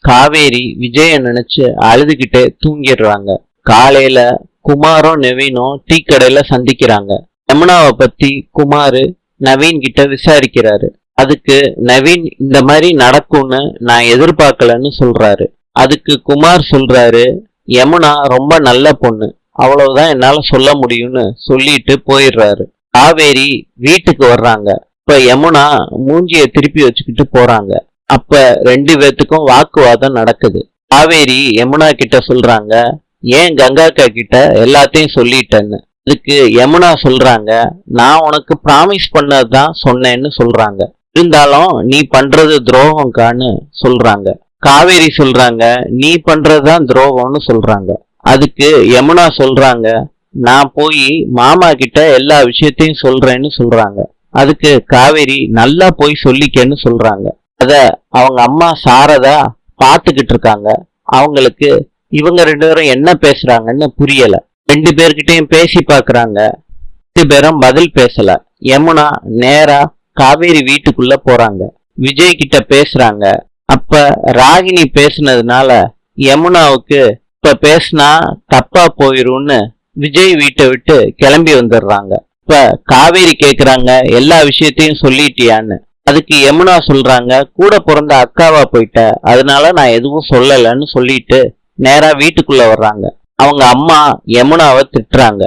காவேரி விஜய நினைச்சு அழுதுகிட்டே தூங்கிடுறாங்க. காலையில குமாரும் நவீனும் டீ கடையில சந்திக்கிறாங்க. யமுனாவை பத்தி குமாரு நவீன் கிட்ட விசாரிக்கிறாரு. அதுக்கு நவீன் இந்த மாதிரி நடக்கும்னு நான் எதிர்பார்க்கலன்னு சொல்றாரு. அதுக்கு குமார் சொல்றாரு, யமுனா ரொம்ப நல்ல பொண்ணு, அவ்வளவுதான் என்னால சொல்ல முடியும்னு சொல்லிட்டு போயிடுறாரு. காவேரி வீட்டுக்கு வர்றாங்க. இப்ப யமுனா மூஞ்சிய திருப்பி வச்சுக்கிட்டு போறாங்க. அப்ப ரெண்டு பேத்துக்கும் வாக்குவாதம் நடக்குது. காவேரி யமுனா கிட்ட சொல்றாங்க, ஏன் கங்காக்கா கிட்ட எல்லாத்தையும் சொல்லிட்டேன்னு. இதுக்கு யமுனா சொல்றாங்க, நான் உனக்கு ப்ராமிஸ் பண்ணதான் சொன்னேன்னு சொல்றாங்க. இருந்தாலும் நீ பண்றது துரோகம்கான்னு சொல்றாங்க. காவேரி சொல்றாங்க, நீ பண்றதுதான் துரோகம்னு சொல்றாங்க. அதுக்கு யமுனா சொல்றாங்க, நான் போய் மாமா கிட்ட எல்லா விஷயத்தையும் சொல்றேன்னு சொல்றாங்க. அதுக்கு காவேரி நல்லா போய் சொல்லிக்கன்னு சொல்றாங்க. அத அவங்க அம்மா சாரதா பாத்துக்கிட்டு இருக்காங்க. அவங்களுக்கு இவங்க ரெண்டு பேரும் என்ன பேசுறாங்கன்னு புரியல. ரெண்டு பேர்கிட்டயும் பேசி பாக்குறாங்க. ரெண்டு பேரும் பதில் பேசல. யமுனா நேரா காவேரி வீட்டுக்குள்ள போறாங்க. விஜய் கிட்ட பேசுறாங்க. அப்ப ராகினி பேசுனதுனால யமுனாவுக்கு இப்ப பேசினா தப்பா போயிரும்னு விஜய் வீட்டை விட்டு கிளம்பி வந்துடுறாங்க. இப்ப காவேரி கேக்குறாங்க, எல்லா விஷயத்தையும் சொல்லிட்டியான்னு. அதுக்கு யமுனா சொல்றாங்க, கூட பிறந்த அக்காவா போயிட்ட, அதனால நான் எதுவும் சொல்லலன்னு சொல்லிட்டு நேரா வீட்டுக்குள்ள வர்றாங்க. அவங்க அம்மா யமுனாவை திட்டுறாங்க.